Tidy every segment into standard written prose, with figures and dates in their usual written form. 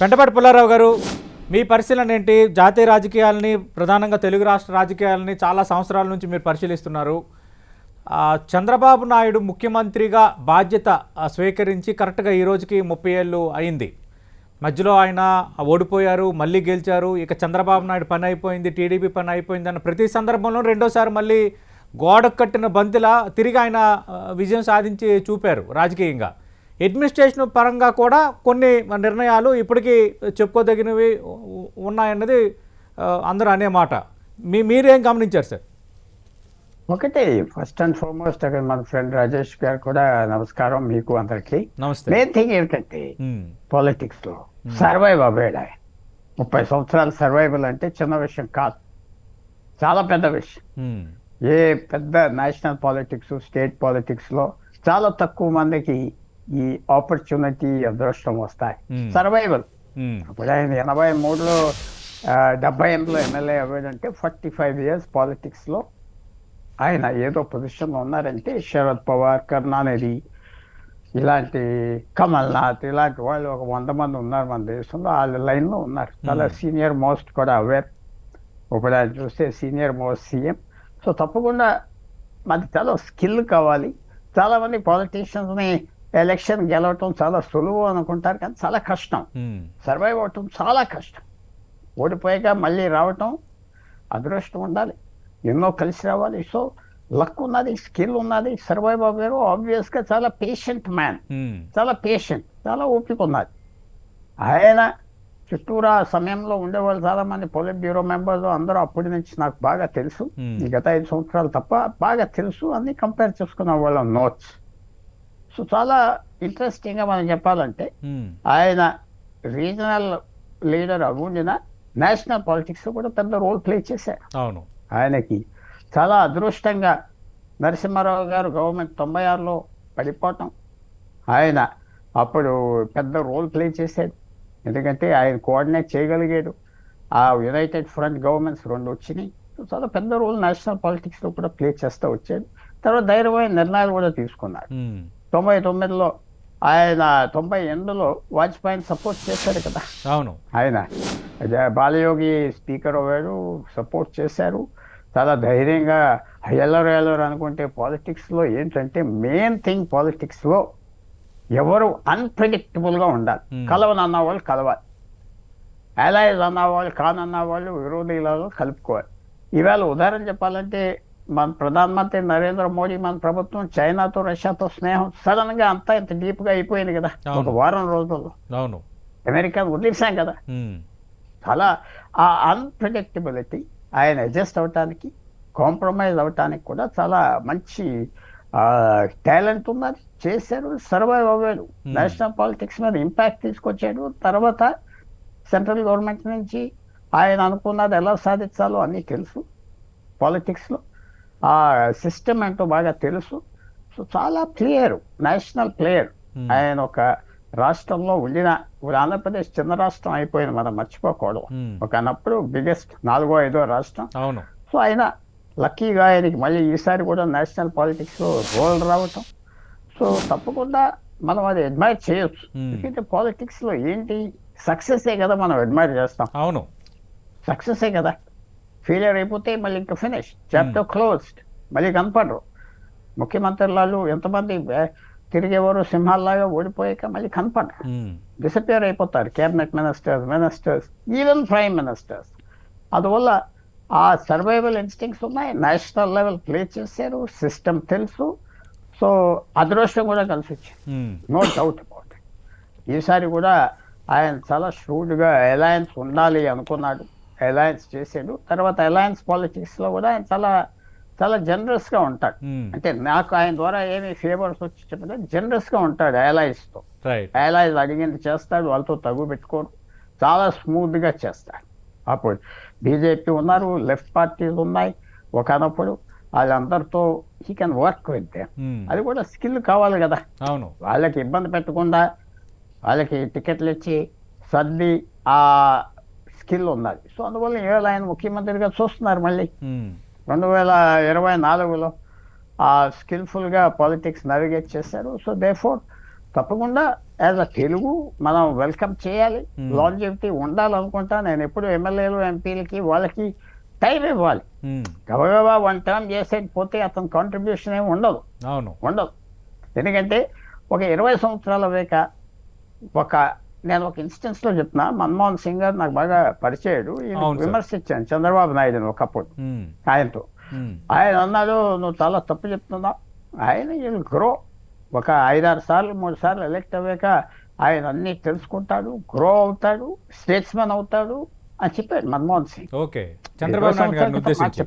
వెంటపాటి పుల్లారావు గారు, మీ పరిశీలన ఏంటి? జాతీయ రాజకీయాలని, ప్రధానంగా తెలుగు రాష్ట్ర రాజకీయాలని చాలా సంవత్సరాల నుంచి మీరు పరిశీలిస్తున్నారు. చంద్రబాబు నాయుడు ముఖ్యమంత్రిగా బాధ్యత స్వీకరించి కరెక్ట్గా ఈ రోజుకి 30 ఏళ్ళు అయింది. మధ్యలో ఆయన ఓడిపోయారు, మళ్ళీ గెలిచారు. ఇక చంద్రబాబు నాయుడు పని అయిపోయింది, టీడీపీ పని అయిపోయింది అన్న ప్రతి సందర్భంలో రెండోసారి మళ్ళీ గోడకు కట్టిన బంతిలా తిరిగి ఆయన విజయం సాధించి చూపారు రాజకీయంగా. అడ్మినిస్ట్రేషన్ పరంగా కూడా కొన్ని నిర్ణయాలు ఇప్పటికీ చెప్పుకోదగినవి ఉన్నాయన్నది అందరూ అనే మాట. మీరేం గమనించారు సార్? ఒకటి ఫస్ట్ అండ్ ఫార్మోస్ట్ అక్కడ మన ఫ్రెండ్ రాజేష్ గారు కూడా నమస్కారం మీకు అందరికి. నమస్తే. మెయిన్ థింగ్ ఏంటంటే పాలిటిక్స్ లో సర్వైవ్ అవ్వాడు. 30 సంవత్సరాలు సర్వైవల్ అంటే చిన్న విషయం కాదు, చాలా పెద్ద విషయం. ఏ పెద్ద నేషనల్ పాలిటిక్స్, స్టేట్ పాలిటిక్స్ లో చాలా తక్కువ మందికి ఈ ఆపర్చునిటీ, అదృష్టం వస్తాయి. సర్వైవల్. ఇప్పుడు ఆయన 83లో 78లో ఎమ్మెల్యే అవ్వాడంటే 45 years పాలిటిక్స్ లో ఆయన ఏదో పొజిషన్లో ఉన్నారంటే శరద్ పవార్, కరుణానిధి, ఇలాంటి కమల్నాథ్, ఇలాంటి వాళ్ళు ఒక 100 మంది ఉన్నారు మన దేశంలో. వాళ్ళ లైన్లో ఉన్నారు. చాలా సీనియర్ మోస్ట్ కూడా అవేర్. ఇప్పుడు ఆయన చూస్తే సీనియర్ మోస్ట్ సీఎం. సో తప్పకుండా మనకి చాలా స్కిల్ కావాలి. చాలామంది పాలిటీషియన్స్ని ఎలక్షన్ గెలవటం చాలా సులువు అనుకుంటారు, కానీ చాలా కష్టం. సర్వైవ్ అవటం చాలా కష్టం. ఓడిపోయాక మళ్ళీ రావటం అదృష్టం ఉండాలి, ఎన్నో కలిసి రావాలి. సో లక్ ఉన్నది, స్కిల్ ఉన్నది, సర్వైవ్ అవ్వారు. ఆబ్వియస్గా చాలా పేషెంట్ మ్యాన్, చాలా పేషెంట్, చాలా ఓపిక ఉన్నది. ఆయన చుట్టూరా సమయంలో ఉండేవాళ్ళు చాలామంది పొలిట్ బ్యూరో మెంబర్స్ అందరూ అప్పటి నుంచి నాకు బాగా తెలుసు. ఈ గత 5 సంవత్సరాలు తప్ప బాగా తెలుసు. అన్ని కంపేర్ చేసుకున్న వాళ్ళ నోట్స్. సో చాలా ఇంట్రెస్టింగ్గా మనం చెప్పాలంటే ఆయన రీజనల్ లీడర్ అవ్వుండిన నేషనల్ పాలిటిక్స్ కూడా పెద్ద రోల్ ప్లే చేశారు. అవును, ఆయనకి చాలా అదృష్టంగా నరసింహారావు గారు గవర్నమెంట్ 96లో పడిపోవటం, ఆయన అప్పుడు పెద్ద రోల్ ప్లే చేశాడు. ఎందుకంటే ఆయన కోఆర్డినేట్ చేయగలిగాడు. ఆ యునైటెడ్ ఫ్రంట్ గవర్నమెంట్స్ 2 వచ్చినాయి. చాలా పెద్ద రోల్ నేషనల్ పాలిటిక్స్లో కూడా ప్లే చేస్తూ వచ్చాడు. తర్వాత ధైర్యమైన నిర్ణయాలు కూడా తీసుకున్నాడు. 99లో ఆయన 98లో వాజ్పేయిని సపోర్ట్ చేశారు కదా. అవును, ఆయన బాలయోగి స్పీకర్ అవ్వాడు, సపోర్ట్ చేశారు. చాలా ధైర్యంగా ఎల్లరు అనుకుంటే పాలిటిక్స్లో ఏంటంటే మెయిన్ థింగ్ పాలిటిక్స్లో ఎవరు అన్ప్రెడిక్టబుల్గా ఉండాలి. కలవనన్న వాళ్ళు కలవాలి, అలైజ్ అన్నవాళ్ళు కానన్న వాళ్ళు విరోధులలో కలుపుకోవాలి. ఇవాళ ఉదాహరణ చెప్పాలంటే మన ప్రధానమంత్రి నరేంద్ర మోడీ, మన ప్రభుత్వం చైనాతో, రష్యాతో స్నేహం సడన్గా అంతా ఇంత డీప్గా అయిపోయింది కదా ఒక వారం రోజుల్లో. అవును, అమెరికాను వదిలేసాం కదా. చాలా ఆ అన్ప్రెడిక్టబిలిటీ ఆయన అడ్జస్ట్ అవటానికి, కాంప్రమైజ్ అవటానికి కూడా చాలా మంచి టాలెంట్ ఉన్నది. చేశారు, సర్వైవ్ అవ్వాడు, నేషనల్ పాలిటిక్స్ మీద ఇంపాక్ట్ తీసుకొచ్చాడు. తర్వాత సెంట్రల్ గవర్నమెంట్ నుంచి ఆయన అనుకున్నది ఎలా సాధించాలో అన్నీ తెలుసు. పాలిటిక్స్లో ఆ సిస్టమ్ ఏంటో బాగా తెలుసు. సో చాలా ప్లేయర్, నేషనల్ ప్లేయర్. ఆయన ఒక రాష్ట్రంలో ఉండిన, ఆంధ్రప్రదేశ్ చిన్న రాష్ట్రం అయిపోయింది, మనం మర్చిపోకూడదు. ఒకనప్పుడు బిగ్గెస్ట్ 4వ 5వ రాష్ట్రం. అవును. సో ఆయన లక్కీగా ఆయనకి మళ్ళీ ఈసారి కూడా నేషనల్ పాలిటిక్స్లో రోల్ రావటం. సో తప్పకుండా మనం అది అడ్మైర్ చేయొచ్చు. ఎందుకంటే పాలిటిక్స్లో ఏంటి, సక్సెసే కదా మనం అడ్మైర్ చేస్తాం. అవును, సక్సెసే కదా. ఫెయిలియర్ అయిపోతే మళ్ళీ ఇంకా ఫినిష్, చాప్టర్ క్లోజ్డ్, మళ్ళీ కనపడరు. ముఖ్యమంత్రులు ఎంతమంది తిరిగేవారు సింహాల్లాగా ఓడిపోయాక మళ్ళీ కనపడరు, డిసపియర్ అయిపోతారు. Cabinet ministers, even prime ministers. అందువల్ల ఆ సర్వైవల్ ఇన్స్టింక్ట్స్ ఉన్నాయి. నేషనల్ లెవెల్ ప్లే చేశారు, సిస్టమ్ తెలుసు. సో అదృష్టం కూడా కలిసి వచ్చింది, నో డౌట్ అబౌట్ ఇట్. ఈసారి కూడా ఆయన చాలా ష్రూడ్గా అలయన్స్ ఉండాలి అనుకున్నాడు, అలయన్స్ చేసాడు. తర్వాత అలయన్స్ పాలిటిక్స్లో కూడా ఆయన చాలా చాలా జనరస్గా ఉంటాడు. అంటే నాకు ఆయన ద్వారా ఏమి ఫేవర్స్ వచ్చి చెప్పలేదు, జనరస్గా ఉంటాడు అలైస్తో. అలైస్ అడిగింది చేస్తాడు, వాళ్ళతో తగు పెట్టుకోడు, చాలా స్మూత్గా చేస్తాడు. అప్పుడు బీజేపీ ఉన్నారు, లెఫ్ట్ పార్టీలు ఉన్నాయి ఒకనప్పుడు, వాళ్ళందరితో he can work with them. అది కూడా స్కిల్ కావాలి కదా. అవును, వాళ్ళకి ఇబ్బంది పెట్టకుండా వాళ్ళకి టికెట్లు ఇచ్చి సర్ది ఆ స్కిల్ ఉన్నది. సో అందువల్ల ఇవాళ ఆయన ముఖ్యమంత్రిగా చూస్తున్నారు. మళ్ళీ 2024లో ఆ స్కిల్ఫుల్గా పాలిటిక్స్ నావిగేట్ చేశారు. సో దేర్ఫోర్ తప్పకుండా యాజ్ అ తెలుగు మనం వెల్కమ్ చేయాలి, Hmm. లాంజివిటీ ఉండాలనుకుంటా. నేను ఎప్పుడు ఎమ్మెల్యేలు ఎంపీలకి వాళ్ళకి టైం ఇవ్వాలి. ఉమ్, గబగబా వన్ టర్మ్ చేసేది పోతే అతని కాంట్రిబ్యూషన్ ఏమి ఉండదు. అవును. ఉండదు. ఎందుకంటే ఒక 20 సంవత్సరాల వేక ఒక నేను ఒక ఇన్స్టెన్స్లో చెప్తున్నా. మన్మోహన్ సింగ్ గారు నాకు బాగా పరిచయుడు. ఈయన అవును సార్. విమర్శించాను చంద్రబాబు నాయుడుని ఒకప్పుడు ఉమ్, ఆయనతో. ఉమ్, ఆయన అన్నాడు, నువ్వు చాలా తప్పు చెప్తున్నావు. ఆయన వీళ్ళు గ్రో ఒక 5-6 సార్లు 3 సార్లు ఎలక్ట్ అవ్వాక ఆయన అన్నీ తెలుసుకుంటాడు, గ్రో అవుతాడు, స్టేట్స్మెన్ అవుతాడు అని చెప్పాడు మన్మోహన్ సింగ్. ఓకే. చంద్రబాబు నాయుడు గారిని ఉద్దేశించి.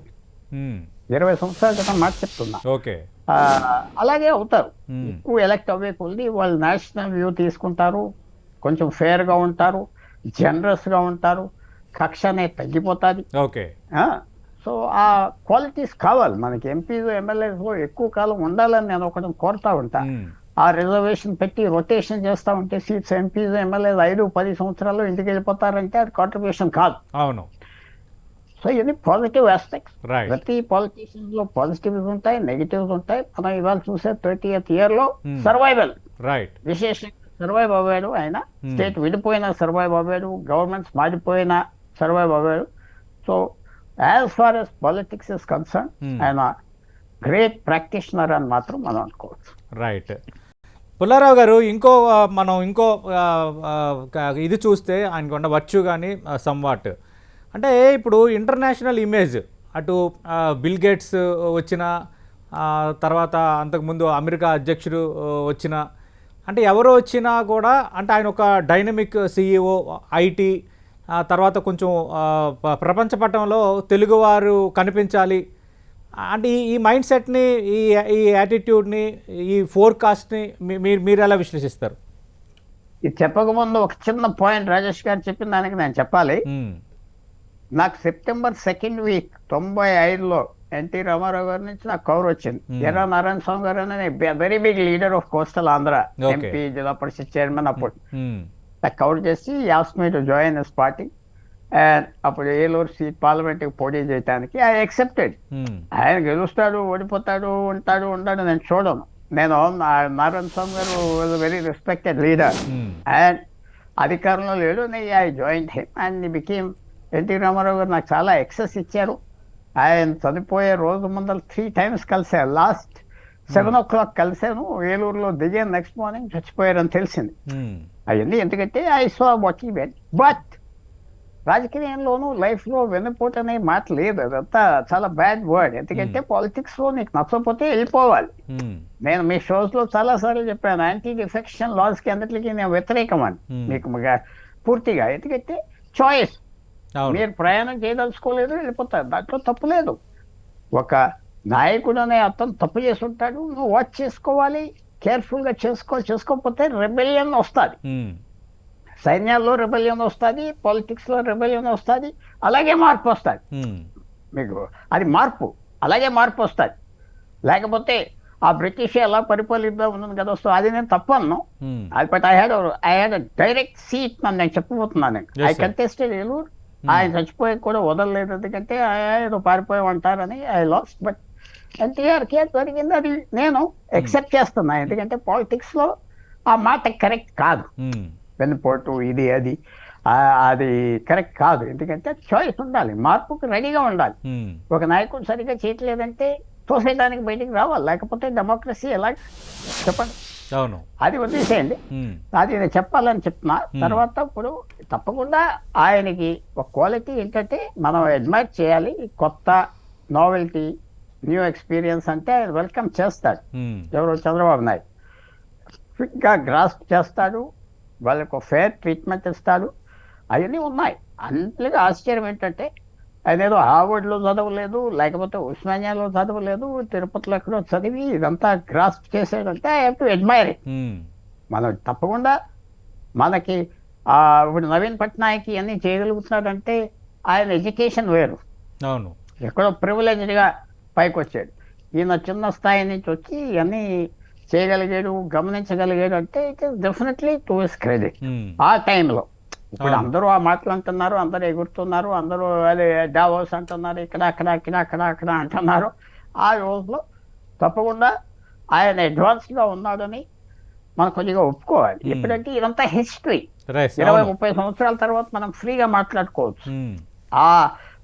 ఉమ్, 20 సంవత్సరాల క్రితం మాట చెప్తున్నా. ఓకే. ఆ, అలాగే అవుతారు. ఉమ్, ఎక్కువ ఎలక్ట్ అవ్వే కొద్ది వాళ్ళు నేషనల్ వ్యూ తీసుకుంటారు, కొంచెం ఫేర్గా ఉంటారు, జనరస్గా ఉంటారు, కక్ష అనేది తగ్గిపోతుంది. ఓకే. సో ఆ క్వాలిటీస్ కావాలి మనకి. ఎంపీలు ఎమ్మెల్యేస్లో ఎక్కువ కాలం ఉండాలని నేను ఒకటి కోరుతా ఉంటా. ఉమ్, ఆ రిజర్వేషన్ పెట్టి రొటేషన్ చేస్తూ ఉంటే సీట్స్ ఎంపీలు ఎమ్మెల్యేలు 5-10 సంవత్సరాల్లో ఇంటికి వెళ్ళిపోతారంటే అది కాంట్రిబ్యూషన్ కాదు. అవును. సో ఇది పాజిటివ్ ఆస్పెక్ట్స్. రైట్. ప్రతి పాలిటీషియన్లో పాజిటివ్స్ ఉంటాయి, నెగిటివ్స్ ఉంటాయి. మనం ఇవాళ చూసే 30th ఇయర్లో సర్వైవల్ రైట్. విశేషంగా సర్వైవ్ అవ్వాడు ఆయన. స్టేట్ విడిపోయినా సర్వైవ్ అవ్వాడు, గవర్నమెంట్స్ మారిపోయినా సర్వైవ్ అవ్వాడు. So as far as politics is concern ఆయన గ్రేట్ ప్రాక్టీషనర్ అని మాత్రం మనం అనుకోవచ్చు. రైట్. పుల్లారావు గారు, మనం ఇంకో ఇది చూస్తే ఆయనకు ఉన్న వర్చ్యూ కానీ సమ్వాట్ అంటే ఇప్పుడు ఇంటర్నేషనల్ ఇమేజ్, అటు బిల్ గేట్స్ వచ్చిన తర్వాత అంతకుముందు అమెరికా అధ్యక్షుడు వచ్చిన, అంటే ఎవరు వచ్చినా కూడా అంటే ఆయన ఒక డైనమిక్ సిఇఓ ఐటీ, తర్వాత కొంచెం ప్రపంచ పటంలో తెలుగువారు కనిపించాలి అంటే ఈ మైండ్ సెట్ని, ఈ యాటిట్యూడ్ని, ఈ ఫోర్కాస్ట్ని మీరు ఎలా విశ్లేషిస్తారు? ఇది చెప్పకముందు ఒక చిన్న పాయింట్ రాజేష్ గారు చెప్పిన దానికి నేను చెప్పాలి. నాకు సెప్టెంబర్ 2nd వీక్ 95లో ఎన్టీ రామారావు గారి నుంచి నాకు కవర్ వచ్చింది. ఎర్ర నారాయణ స్వామి గారు అనే very big leader of coastal Andhra, MP, zilla parishad chairman అప్పుడు నాకు కవర్ చేసి asked me to join this party. And అప్పుడు ఏలూరు సీట్ పార్లమెంట్కి పోటీ చేయడానికి ఐ యాక్సెప్టెడ్. ఆయన గెలుస్తాడు, ఓడిపోతాడు, ఉంటాడు నేను చూడను. నేను నారాయణ స్వామి గారు వెరీ రెస్పెక్టెడ్ లీడర్ అండ్ అధికారంలో లేడు. I join him and became. NT Rama Rao garu నాకు చాలా ఎక్సెస్ ఇచ్చారు. ఆయన చనిపోయే రోజు ముందర 3 times కలిశాను. లాస్ట్ 7 o'clock కలిశాను. ఏలూరులో దిగాను, నెక్స్ట్ మార్నింగ్ చచ్చిపోయారని తెలిసింది. అవన్నీ ఎందుకంటే I saw what he went. But రాజకీయంలోనూ లైఫ్లో వెన్నుపోటు అనే మాట లేదు. అదంతా చాలా బ్యాడ్ వర్డ్. ఎందుకంటే పాలిటిక్స్లో నీకు నచ్చకపోతే వెళ్ళిపోవాలి. నేను మీ షోస్లో చాలాసార్లు చెప్పాను, యాంటీ డిఫెక్షన్ లాస్కి అన్నిటికీ నేను వ్యతిరేకం అని మీకు పూర్తిగా. ఎందుకంటే చాయిస్, మీరు ప్రయాణం చేయదలుచుకోలేదు, వెళ్ళిపోతారు, దాంట్లో తప్పు లేదు. ఒక నాయకుడు అనే అతను తప్పు చేసి ఉంటాడు, నువ్వు వాచ్ చేసుకోవాలి, కేర్ఫుల్గా చేసుకోకపోతే రెబెలియన్ వస్తుంది. సైన్యాల్లో రెబెలియన్ వస్తుంది, పాలిటిక్స్లో రెబెలియన్ వస్తుంది, అలాగే మార్పు వస్తుంది. మీకు అది మార్పు, అలాగే మార్పు వస్తుంది. లేకపోతే ఆ బ్రిటిష్ ఎలా పరిపాలిద్దాం ఉన్నది కదా వస్తుంది. అది నేను తప్పను. అది but I had direct seat నేను చెప్పబోతున్నాను. I contested Eluru. ఆయన చచ్చిపోయి కూడా వదలలేదు, ఎందుకంటే ఏదో పారిపోయి ఉంటారని ఐ లాస్ట్. బట్ ఎన్టీఆర్కి జరిగింది, అది నేను ఎక్సెప్ట్ చేస్తున్నా. ఎందుకంటే పాలిటిక్స్లో ఆ మాట కరెక్ట్ కాదు. వెన్నుపోటు ఇది అది కరెక్ట్ కాదు. ఎందుకంటే చాయిస్ ఉండాలి, మార్పుకి రెడీగా ఉండాలి. ఒక నాయకుడు సరిగ్గా చేయట్లేదంటే తోసేయడానికి బయటికి రావాలి, లేకపోతే డెమోక్రసీ ఎలా చెప్పండి. అవును, అది వదిలేసేయండి. అది నేను చెప్పాలని చెప్తున్నా. తర్వాత ఇప్పుడు తప్పకుండా ఆయనకి ఒక క్వాలిటీ ఏంటంటే మనం అడ్మైర్ చేయాలి. కొత్త నావెల్టీ, న్యూ ఎక్స్పీరియన్స్ అంటే ఆయన వెల్కమ్ చేస్తాడు. ఎవరు? చంద్రబాబు నాయుడు. క్విక్గా గ్రాస్ప్ చేస్తాడు, వాళ్ళకు ఫేర్ ట్రీట్మెంట్ ఇస్తాడు. అవన్నీ ఉన్నాయి. అందులో ఆశ్చర్యం ఏంటంటే ఆయన ఏదో హార్వర్డ్లో చదవలేదు, లేకపోతే ఉస్మానియాలో చదవలేదు, తిరుపతిలో ఎక్కడో చదివి ఇదంతా గ్రాస్ప్ చేసాడంటే I have to admire it. మనం తప్పకుండా మనకి ఇప్పుడు నవీన్ పట్నాయక్ అన్నీ చేయగలుగుతున్నాడంటే ఆయన ఎడ్యుకేషన్ వేరు. అవును, ఎక్కడో ప్రివిలేజ్డ్గా పైకి వచ్చాడు. ఈయన చిన్న స్థాయి నుంచి వచ్చి ఇవన్నీ చేయగలిగాడు, గమనించగలిగాడు అంటే it is definitely to his credit. ఆ టైంలో ఇప్పుడు అందరూ ఆ మాటలు అంటున్నారు, అందరూ ఎగురుతున్నారు, అందరూ అదే డావోస్ అంటున్నారు, అక్కడ అంటున్నారు. ఆ రోజులో తప్పకుండా ఆయన అడ్వాన్స్గా ఉన్నాడని మనం కొద్దిగా ఒప్పుకోవాలి. ఎప్పుడంటే ఇదంతా హిస్టరీ. రైట్ 20-30 సంవత్సరాల తర్వాత మనం ఫ్రీగా మాట్లాడుకోవచ్చు. ఆ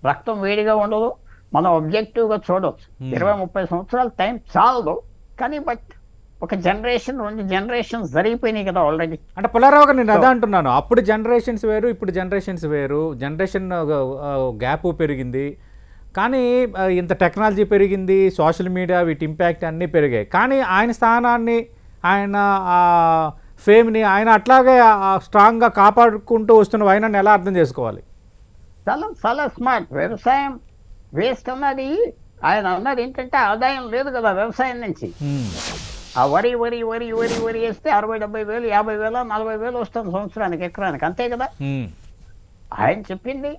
రక్తం వేడిగా ఉండదు, మనం ఆబ్జెక్టివ్గా చూడవచ్చు. 20-30 సంవత్సరాల టైం చాలదు, కానీ బట్ ఒక జనరేషన్ 2 జనరేషన్స్ జరిగిపోయినాయి కదా ఆల్రెడీ. అంటే పుల్లారావు గారు నేను అదే అంటున్నాను, అప్పుడు జనరేషన్స్ వేరు ఇప్పుడు జనరేషన్స్ వేరు, జనరేషన్ గ్యాప్ పెరిగింది, కానీ ఇంత టెక్నాలజీ పెరిగింది, సోషల్ మీడియా వీటి ఇంపాక్ట్ అన్నీ పెరిగాయి, కానీ ఆయన స్థానాన్ని ఆయన ఫేమ్ని ఆయన అట్లాగే స్ట్రాంగ్గా కాపాడుకుంటూ వస్తున్న ఆయనని ఎలా అర్థం చేసుకోవాలి? చాలా చాలా స్మార్ట్. వ్యవసాయం వేస్ట్ అన్నది ఆయన అన్నది ఏంటంటే ఆదాయం లేదు కదా వ్యవసాయం నుంచి. ఆ వరి వరి వరి వరి వరి వేస్తే 60-70 వేలు 50 వేల 40 వేలు వస్తుంది సంవత్సరానికి ఎకరానికి, అంతే కదా. ఆయన చెప్పింది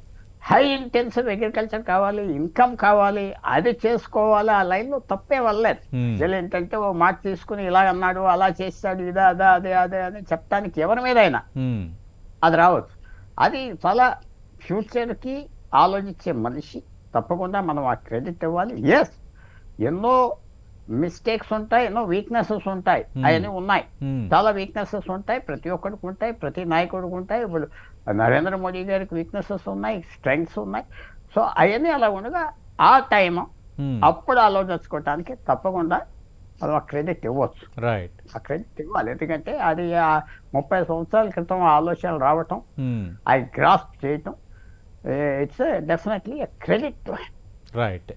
హై ఇంటెన్సివ్ అగ్రికల్చర్ కావాలి, ఇన్కమ్ కావాలి, అది చేసుకోవాలి. ఆ లైన్లో తప్పే వల్లేదు. ఏంటంటే ఓ మాట తీసుకుని ఇలా అన్నాడు అలా చేస్తాడు ఇదా అదా అదే అదే అని చెప్పడానికి ఎవరి మీద అయినా అది రావచ్చు. అది చాలా ఫ్యూచర్కి ఆలోచించే మనిషి, తప్పకుండా మనం ఆ క్రెడిట్ ఇవ్వాలి. ఎస్, ఎన్నో మిస్టేక్స్ ఉంటాయి, ఎన్నో వీక్నెసెస్ ఉంటాయి, అవన్నీ ఉన్నాయి. చాలా వీక్నెసెస్ ఉంటాయి, ప్రతి ఒక్కరికి ఉంటాయి, ప్రతి నాయకుడికి ఉంటాయి. ఇప్పుడు నరేంద్ర మోడీ గారికి వీక్నెసెస్ ఉన్నాయి, స్ట్రెంగ్స్ ఉన్నాయి. సో అవన్నీ అలా ఉండగా ఆ టైం అప్పుడు ఆలోచించుకోవటానికి తప్పకుండా మనం ఆ క్రెడిట్ ఇవ్వచ్చు. రైట్, ఆ క్రెడిట్ ఇవ్వాలి. ఎందుకంటే అది 30 సంవత్సరాల క్రితం ఆలోచనలు రావటం, అవి గ్రాస్ప్ చేయటం, ఇట్స్ డెఫినెట్లీ క్రెడిట్. రైట్.